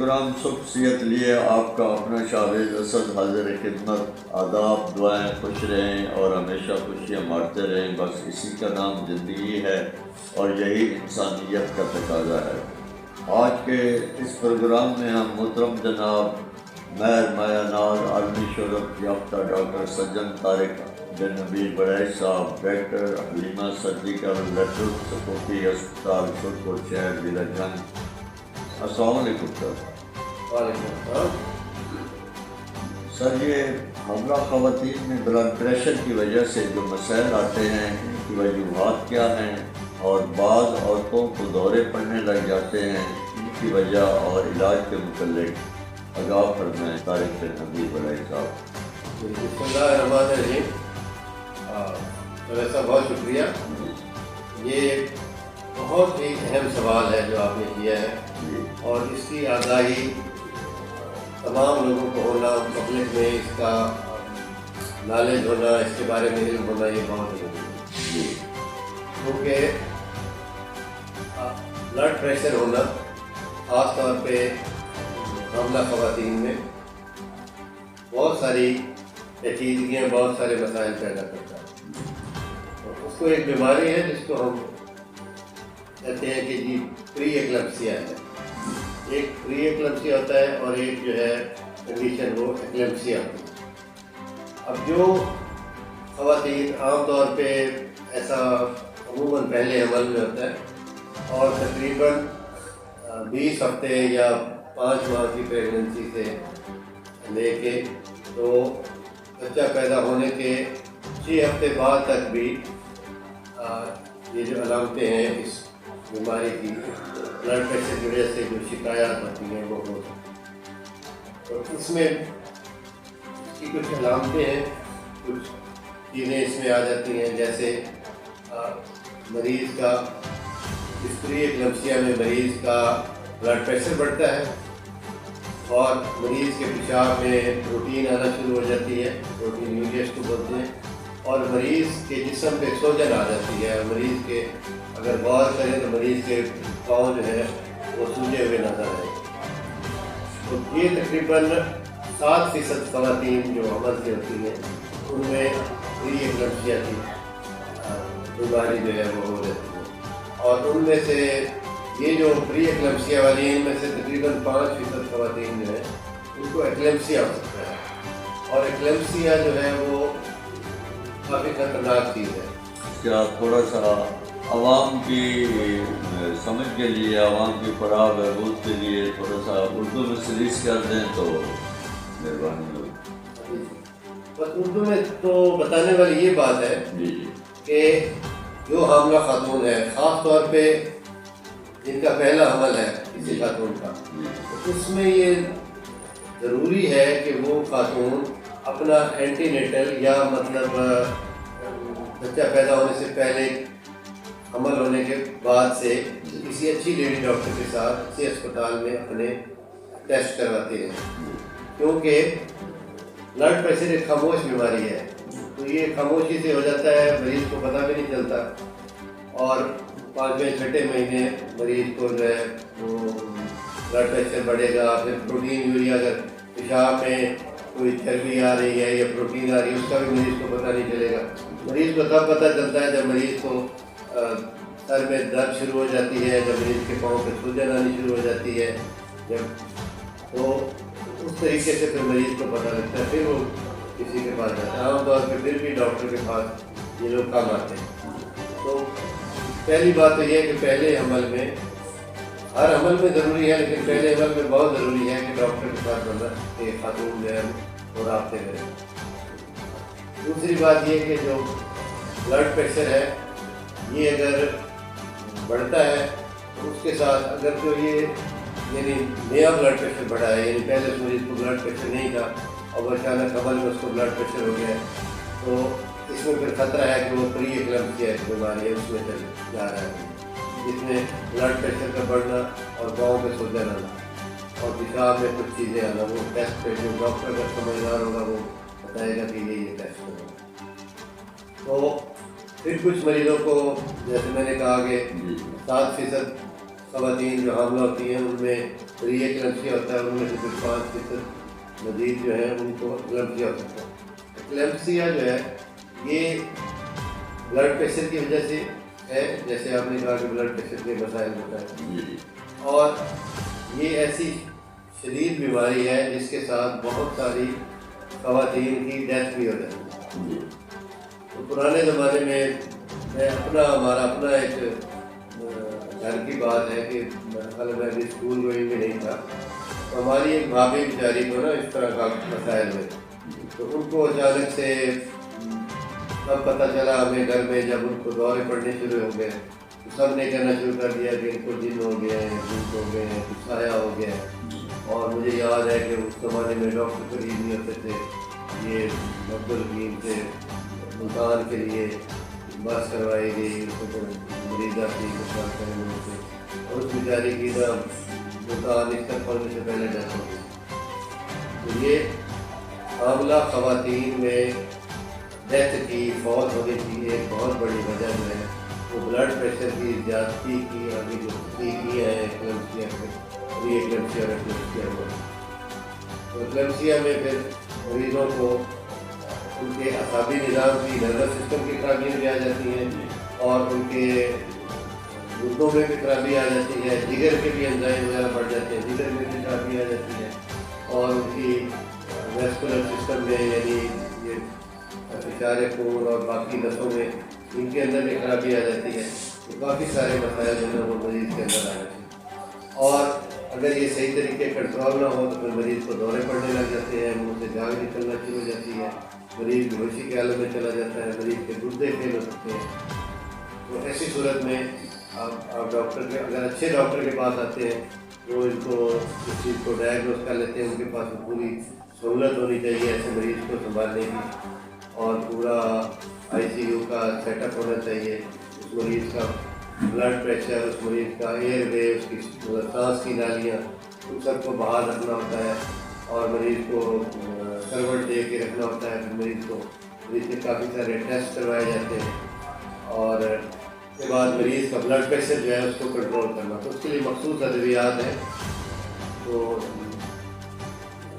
Programme صبح صحت لیے آپ کا اپنا شاہد اسد حاضر خدمت. آداب، دعائیں خوش رہیں اور ہمیشہ خوشیاں مارتے رہیں، بس اسی کا نام زندگی ہے اور یہی انسانیت کا تقاضا ہے. آج کے اس پروگرام میں ہم محترم جناب مہر مایا ناز عالمی شہرت یافتہ ڈاکٹر سجن طارق بن نبیل بڑیچ صاحب، ڈاکٹر حلیمہ سرجیکل لیبرل سپورٹی ہسپتال سرپور شہر ضلع جنگ. السلام علیکم سر. وعلیکم السلام. سر، یہ حاملہ خواتین میں بلڈ پریشر کی وجہ سے جو مسائل آتے ہیں ان کی وجوہات کیا ہیں، اور بعض عورتوں کو دورے پڑنے لگ جاتے ہیں، ان کی وجہ اور علاج کے متعلق آگاہ فرمائیں طارق بن نبیل بڑیچ صاحب. بسم اللہ الرحمن الرحیم. صاحب بہت شکریہ. یہ بہت ہی اہم سوال ہے جو آپ نے کیا ہے، اور اس کی آگاہی تمام لوگوں کو ہونا، پبلک میں اس کا نالج ہونا، اس کے بارے میں علم ہونا، یہ بہت ضروری ہے. کیونکہ بلڈ پریشر ہونا خاص طور پہ حاملہ خواتین میں بہت ساری پیچیدگیاں، بہت سارے مسائل پیدا کرتا ہے. اس کو ایک بیماری ہے جس کو ہم کہتے ہیں کہ جی پری ایکلمپسیا ہے. ایک پری ایکلمپسیا ہوتا ہے اور ایک جو ہے کنڈیشن وہ ایکلمپسیا ہوتی ہے. اب جو خواتین عام طور پہ ایسا عموماً پہلے حمل میں ہوتا ہے اور تقریباً 20 ہفتے یا 5 ماہ کی پریگننسی سے لے کے تو بچہ پیدا ہونے کے 6 ہفتے بعد تک بھی یہ جو علامتیں ہیں اس بیماری کی، بلڈ پریشر کی وجہ سے جو شکایات ہوتی ہیں وہ ہو سکتی ہیں. تو اس میں اس کی کچھ علامتیں ہیں، کچھ چیزیں اس میں آ جاتی ہیں، جیسے مریض کا اس پری ایکلمپسیا میں مریض کا بلڈ پریشر بڑھتا ہے، اور مریض کے پیشاب میں پروٹین آنا شروع ہو جاتی ہے، پروٹین یوریا اس کو بولتے ہیں، اور مریض کے جسم پہ سوجن آ جاتی ہے. مریض کے اگر غور کریں تو مریض کے پاؤں جو ہے وہ سوجے ہوئے نظر آئے. تو یہ تقریباً 7% خواتین جو حمل سے ہوتی ہیں ان میں پری ایکلمپسیا کی بیماری جو ہے وہ ہو جاتی ہے. اور ان میں سے یہ جو پری ایکلمپسیا والی ہیں ان میں سے تقریباً 5% خواتین جو ہے ان کو ایکلمپسیا ہو سکتا ہے. اور ایکلمپسیا جو ہے وہ کافی خطرناک چیز ہے. کیا تھوڑا سا عوام کی سمجھ کے لیے، عوام کی فلاح بہبود کے لیے تھوڑا سا اردو میں سلیس کر دیں تو مہربانی ہوگی. بس اردو میں تو بتانے والی یہ بات ہے جی کہ جو حاملہ خاتون ہے، خاص طور پہ جن کا پہلا حمل ہے کسی خاتون کا، اس میں یہ ضروری ہے کہ وہ خاتون اپنا اینٹی نیٹل یا مطلب بچہ پیدا ہونے سے پہلے، حمل ہونے کے بعد سے کسی اچھی لیڈی ڈاکٹر کے ساتھ اچھے اسپتال میں اپنے ٹیسٹ کرواتے ہیں. کیونکہ بلڈ پریشر ایک خاموش بیماری ہے، تو یہ خاموشی سے ہو جاتا ہے، مریض کو پتہ بھی نہیں چلتا، اور 5ویں 6ٹھے مہینے مریض کو جو ہے وہ بلڈ پریشر بڑھے گا. پھر پروٹین یوریا، اگر پیشاب میں کوئی چربی آ رہی ہے یا پروٹین آ رہی ہے، اس کا بھی مریض کو پتہ نہیں چلے گا. مریض کو تب پتہ چلتا ہے جب مریض کو سر میں درد شروع ہو جاتی ہے، جب مریض کے پاؤں پہ سوجن آنی شروع ہو جاتی ہے، جب تو اس طریقے سے پھر مریض کو پتہ لگتا ہے، پھر وہ کسی کے پاس جاتا ہے. عام طور پہ پھر بھی ڈاکٹر کے پاس یہ لوگ کم آتے ہیں. تو پہلی بات تو یہ ہے کہ پہلے حمل میں، ہر حمل میں ضروری ہے لیکن پہلے حمل میں بہت ضروری ہے کہ ڈاکٹر کے پاس بندہ کہ خاتون جو ہے وہ رابطے کرے. دوسری بات یہ کہ جو بلڈ پریشر ہے یہ اگر بڑھتا ہے تو اس کے ساتھ اگر تو یہ یعنی نیا بلڈ پریشر بڑھا ہے، یعنی پہلے اس مریض کو بلڈ پریشر نہیں تھا اور اچانک حمل میں اس کو بلڈ پریشر ہو گیا، تو اس میں پھر خطرہ ہے کہ وہ پری ایکلمپسیا بیماری ہے اس میں چل جا رہا ہے، جس میں بلڈ پریشر کا بڑھنا اور پاؤں پہ سوجن آنا اور پیشاب میں کچھ چیزیں آنا. وہ ٹیسٹ پہ جو ڈاکٹر کا سمجھدار ہوگا وہ بتائے گا کہ یہ ٹیسٹ ہوگا. تو پھر کچھ مریضوں کو جیسے میں نے کہا کہ 7% خواتین جو حاملہ ہوتی ہیں ان میں پری ایکلمسیا ہوتا ہے، ان میں سے 5% مزید جو ہے ان کو ایکلمسیا ہو سکتا ہے۔ ایکلمسیا جو ہے یہ بلڈ پریشر کی وجہ سے ہے، جیسے آپ نے کہا کہ بلڈ پریشر کے مسائل ہوتا ہے، اور یہ ایسی شدید بیماری ہے جس کے ساتھ بہت ساری خواتین کی ڈیتھ بھی ہو جاتی ہے۔ تو پرانے زمانے میں ہمارا اپنا ایک گھر کی بات ہے کہ میرے میں ابھی اسکول گوئنگ بھی نہیں تھا، تو ہماری ایک بھابھی بیچاری کو نا اس طرح کا مسائل ہوئے، تو ان کو اچانک سے تب پتہ چلا ہمیں گھر میں، جب ان کو دورے پڑنے شروع ہو گئے تو سب نے کہنا شروع کر دیا کہ ان کو جن ہو گئے ہیں، بھوت ہو گئے ہیں، کچھ سایہ ہو گیا ہے۔ اور مجھے یاد ہے کہ اس زمانے میں ڈاکٹر قریب نہیں ہوتے تھے، یہ عبدالحکیم سے ملتان کے لیے بس کروائی گئی، اس کو مریضہ تھی اور اس بیچاری کی نا ملتان اس تک پڑھنے سے پہلے ڈیتھ ہو گئی۔ تو یہ حاملہ خواتین میں ڈیتھ کی، فوت ہونے کی ایک بہت بڑی وجہ جو ہے وہ بلڈ پریشر کی زیادتی کی ابھی جو کی ہے ایکلمسیا میں، ایکلمسیا اور ایکلمسیا میں۔ تو ایکلمسیا میں پھر مریضوں کو ان کے اعصابی نظام کی، نروس سسٹم کی خرابیاں بھی آ جاتی ہیں، اور ان کے گردوں میں بھی خرابی آ جاتی ہے، جگر کے بھی انزائم وغیرہ بڑھ جاتے ہیں، جگر میں بھی خرابی آ جاتی ہے، اور ان کی ویسکولر سسٹم میں یعنی یہ فشار خون اور باقی نسوں میں ان کے اندر بھی خرابی آ جاتی ہے۔ تو کافی سارے مسائل جو ہے وہ مریض کے اندر آ جاتے ہیں، اور اگر یہ صحیح طریقے کنٹرول نہ ہو تو پھر مریض کو دورے پڑنے لگ جاتے ہیں، منہ سے جھاگ نکلنا شروع ہو جاتی ہے، مریض بیہوشی کے عالم میں چلا جاتا ہے، مریض کے گردے فیل ہو سکتے ہیں۔ تو ایسی صورت میں آپ ڈاکٹر کے، اگر اچھے ڈاکٹر کے پاس آتے ہیں وہ ان کو اس چیز کو ڈائگنوز کر لیتے ہیں، ان کے پاس پوری سہولت ہونی چاہیے ایسے مریض کو سنبھالنے کی، اور پورا ICU کا سیٹ اپ ہونا چاہیے، اس مریض کا بلڈ پریشر، اس مریض کا ایئر وے، اس کی سانس کی نالیاں، ان سب کو بحال رکھنا ہوتا ہے، اور مریض کو سروٹ دے کے رکھنا ہوتا ہے۔ مریض کے کافی سارے ٹیسٹ کروائے جاتے ہیں، اور اس کے بعد مریض کا بلڈ پریشر جو ہے اس کو کنٹرول کرنا، تو اس کے لیے مخصوص ادویات ہیں، تو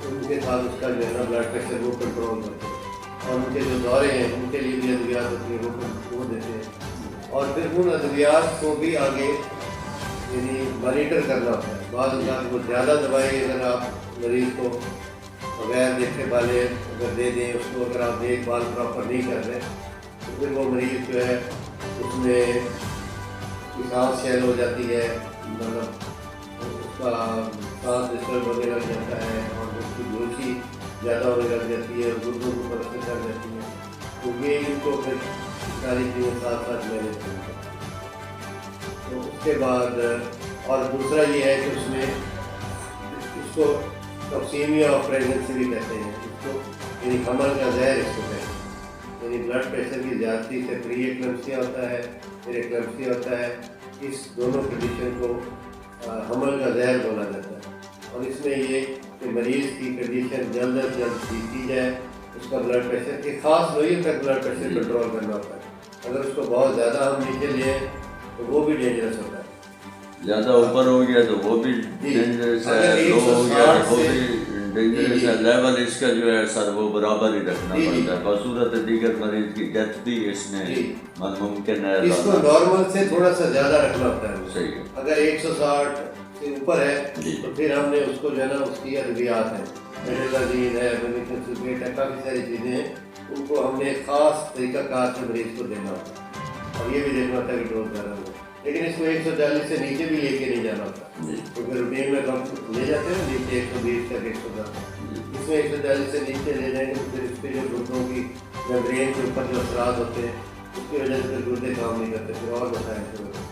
ان کے ساتھ اس کا جو ہے نا بلڈ پریشر وہ کنٹرول کرتے ہیں، اور ان کے جو دورے ہیں ان کے لیے بھی ادویات ہوتی ہیں وہ دیتے ہیں، اور پھر ان ادویات کو بھی آگے یعنی مانیٹر کرنا ہوتا ہے۔ بعض اوقات وہ زیادہ دوائی اگر آپ مریض کو بغیر دیکھنے والے اگر دے دیں، اس کو اگر آپ دیکھ بھال پراپر نہیں کر رہے تو پھر وہ مریض جو ہے اس میں سانس شیل ہو جاتی ہے، مطلب اس کا سانس ڈسٹرب ہونے لگ جاتا ہے، اور اس کی بیہوشی زیادہ ہونے لگ جاتی ہے، گردوں کو پرسن کر جاتی ہے، تو یہ ان کو پھر ساری چیزیں ساتھ ساتھ لے لیتے ہیں۔ تو اس کے بعد اور دوسرا یہ ہے کہ اس میں اس کو ٹاکسیمیا آف پریگننسی بھی کہتے ہیں، اس کو یعنی حمل کا زہر اس کو کہتے ہیں، یعنی بلڈ پریشر کی زیادتی سے پری ایکلمسیا ہوتا ہے، پھر ایکلمسیا ہوتا ہے، اس دونوں کنڈیشن کو حمل کا زہر بولا جاتا ہے، اور اس میں یہ کہ مریض کی کنڈیشن جلد از جلد ٹھیک کی جائے، اس کا بلڈ پریشر ایک خاص نوعیت تک بلڈ پریشر کنٹرول کرنا ہوتا ہے، اگر اس کو بہت زیادہ ہم نیچے لیں تو وہ بھی ڈینجرس ہوتا ہے، زیادہ اوپر ہو گیا تو وہ بھی ڈینجرس ہے، لو ہو گیا تو وہ بھی ڈینجرس ہے، لیول اس کا جو ہے سر وہ برابر ہی رکھنا پڑتا ہے، بصورت دیگر مریض کی ڈیتھ بھی اس میں ممکن ہے، اس کو نارمل سے تھوڑا سا زیادہ رکھنا ہوتا ہے۔ صحیح ہے، اگر 160 سے اوپر ہے تو پھر ہم نے اس کو جو ہے نا اس کی ادویات ہیں، میڈیلازین ہے، میڈیکل سلفیٹ ہے، کافی ساری چیزیں ہیں، ان کو ہم نے خاص طریقہ کار سے مریض کو دینا ہوتا ہے، اور یہ بھی دیکھنا ہوتا ہے کہ ڈوز زیادہ ہو، لیکن اس کو 140 سے نیچے بھی لے کے نہیں جانا ہوتا، تو پھر روٹین میں ہم لے جاتے ہیں نیچے 120 تک 110، اس میں 140 سے نیچے لے جائیں گے تو پھر اس پہ جو گردوں کی میمبرین کے اوپر جو اثرات ہوتے ہیں اس کی وجہ سے پھر گردے کام نہیں کرتے، پھر اور مسائل شروع ہوتے ہیں،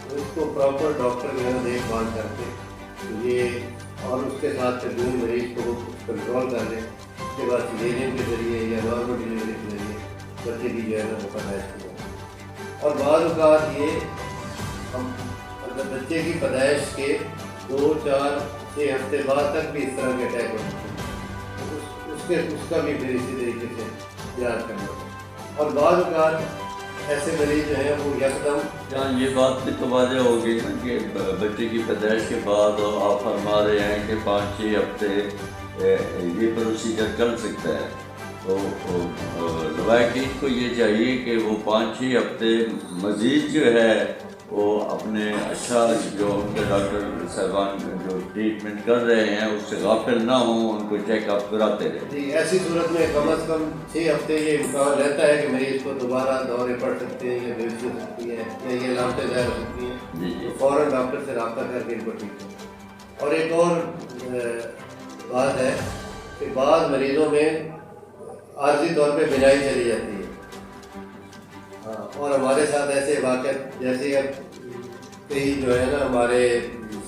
تو اس کو پراپر ڈاکٹر جو ہے دیکھ بھال کرتے یہ، اور اس کے ساتھ پھر جو مریض کو وہ کنٹرول کر لیں، اس کے بعد سیزیرین کے ذریعے یا نارمل ڈلیوری کے ذریعے بچے کی جو ہے نا وہ پیدائش کی جائے۔ اور بعض اوقات یہ ہم اگر بچے کی پیدائش کے 2، 4، 6 ہفتے بعد تک بھی اس طرح کے اٹیک ہو سکتے ہیں، اس کا بھی پھر اسی طریقے سے یاد کرنا، اور بعض اوقات ایسے مریض جو ہیں وہ یکدم جہاں یہ بات بھی تو واضح ہوگی نا کہ بچے کی پیدائش کے بعد آپ فرما رہے ہیں کہ 5-6 ہفتے یہ پروسیجر چل سکتا ہے، تو لوائقین کو یہ چاہیے کہ وہ 5-6 ہفتے مزید جو ہے وہ اپنے اچھا جو ان کے ڈاکٹر صاحبان جو ٹریٹمنٹ کر رہے ہیں اس سے غافل نہ ہوں، ان کو چیک اپ کراتے رہیں۔ جی، ایسی صورت میں کم از کم 6 ہفتے یہ امکان رہتا ہے کہ مریض کو دوبارہ دورے پڑ سکتے ہیں یا بیوسی ہو سکتی ہے یا یہ علامتیں ظاہر ہو سکتی ہیں، جی تو فوراً ڈاکٹر سے رابطہ کر کے ان کو ٹھیک کریں۔ اور ایک اور بات ہے کہ بعض مریضوں میں عارضی طور پہ بینائی چلی جاتی ہے، اور ہمارے ساتھ ایسے واقعات جیسے اب کئی جو ہے نا ہمارے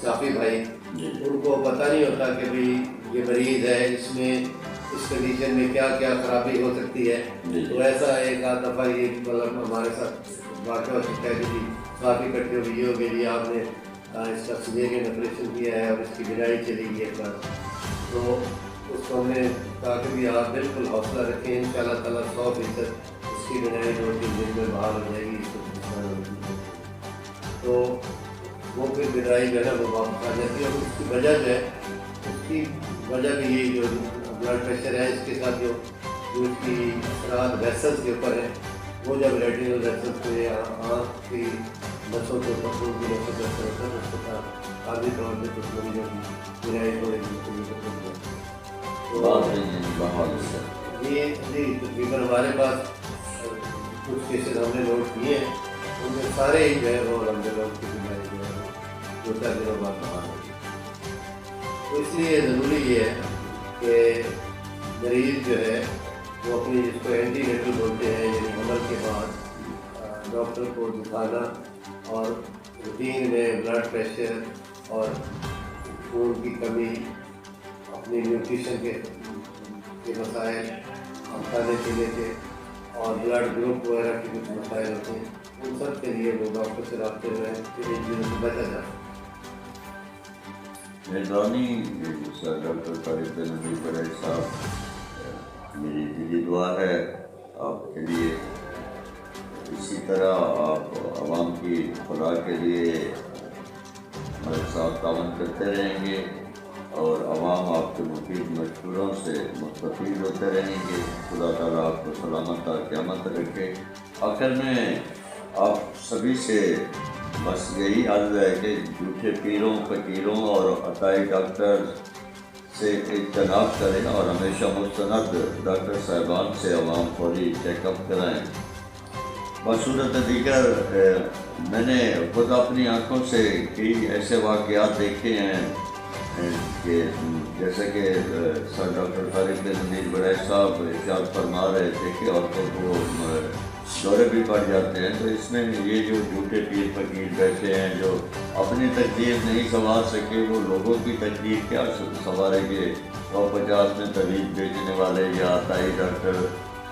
صافی بھائی، ان کو پتہ نہیں ہوتا کہ بھئی یہ مریض ہے، اس میں اس کنڈیشن میں کیا کیا خرابی ہو سکتی ہے، تو ایسا ایک آدھ دفعہ یہ مطلب ہمارے ساتھ واقع ہو سکتا ہے کہ جی صافی کٹھے ہوئی یہ ہو گئی، جی آپ نے اس کا سیزیرین آپریشن کیا ہے اور اس کی بینائی چلی گئی ایک بار، تو اس کو ہم نے کہا کہ بھی آپ بالکل حوصلہ رکھیں، انشاءاللہ تعالیٰ 100% اس کی بینائی 2-3 دن میں بحال ہو جائے گی، اس کو تو وہ پھر بینائی جو ہے نا وہ واپس آ جاتی ہے۔ اور اس کی وجہ جو ہے، اس کی وجہ بھی یہی جو بلڈ پریشر ہے، اس کے ساتھ جو اس کی اثرات ویسلس کے اوپر ہے، وہ جب ریٹینل ویسلس پہ یا آنکھ کی نسوں کے اوپر خون کی نسوں کے اثر ہوتا ہے، اس کے ساتھ عارضی طور پہ کچھ مریضوں کی بینائی تھوڑی یہ جی تقریباً ہمارے پاس کچھ کیسز ہم نے نوٹ کیے ہیں، ان میں سارے ہی جو ہے وہ الحمدللہ اس کی بیماری جو ہے 2-4 دنوں بعد بحال ہوگی۔ تو اس لیے ضروری یہ ہے کہ مریض جو ہے وہ اپنی جس کو اینٹی نیٹل بولتے ہیں، یعنی حمل کے بعد ڈاکٹر کو دکھانا اور روٹین میں بلڈ پریشر اور خون کی کمی، اپنی نیوٹریشن کے مسائل، کھانے پینے کے اور بلڈ گروپ وغیرہ کے کچھ مسائل ہوتے ہیں، ان سب کے لیے وہ ڈاکٹر سے رابطے میں پھر ان چیزوں سے بچا جائے۔ مہربانی سر ڈاکٹر طارق نذیر برائے صاحب، میری دلی دعا ہے آپ کے لیے، اسی طرح آپ عوام کی فلاح کے لیے ہمارے ساتھ تعاون کرتے رہیں گے اور عوام آپ کے مفید مشوروں سے مستفید ہوتے رہیں گے۔ خدا تعالیٰ آپ کو سلامت قیامت رکھے۔ آخر میں آپ سبھی سے بس یہی عرض ہے کہ جھوٹے پیروں، فقیروں اور عطائی ڈاکٹر سے اجتناب کریں اور ہمیشہ مستند ڈاکٹر صاحبان سے عوام فوری چیک اپ کرائیں۔ بصورت دیگر میں نے خود اپنی آنکھوں سے کئی ایسے واقعات دیکھے ہیں کہ جیسے کہ سر ڈاکٹر طارق نذیر برائے صاحب ارشاد فرما رہے تھے کہ عورتوں کو دورے بھی پڑ جاتے ہیں، تو اس میں یہ جو جھوٹے پیر فقیر بیٹھے ہیں جو اپنی تقدیر نہیں سنوار سکے، وہ لوگوں کی تقدیر کیا سنواریں گے؟ 150 میں طبیب بیچنے والے یا عطائی ڈاکٹر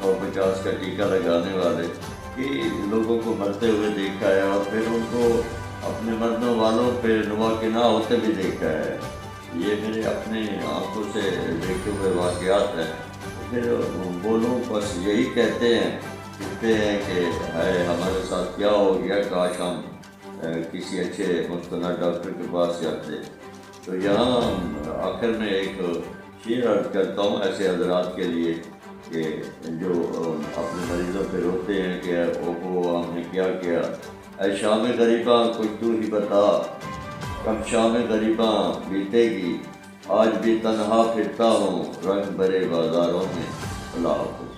150 کا ٹیکہ لگانے والے، کہ لوگوں کو مرتے ہوئے دیکھا ہے اور پھر ان کو اپنے مرنے والوں پہ نواکنہ ہوتے بھی دیکھا ہے۔ یہ میرے اپنے آنکھوں سے دیکھے ہوئے واقعات ہیں۔ پھر وہ لوگ بس یہی کہتے ہیں کہ ہے ہمارے ساتھ کیا ہو گیا، کاش ہم کسی اچھے مستند ڈاکٹر کے پاس جاتے۔ تو یہاں آخر میں ایک شعر عرض کرتا ہوں ایسے حضرات کے لیے کہ جو اپنے مریضوں پہ روتے ہیں کہ اوہو ہم نے کیا کیا، اے شام غریباں کچھ تو ہی بتا، کب شام غریباں بیتے گی، آج بھی تنہا پھرتا ہوں رنگ بھرے بازاروں میں۔ اللہ حافظ۔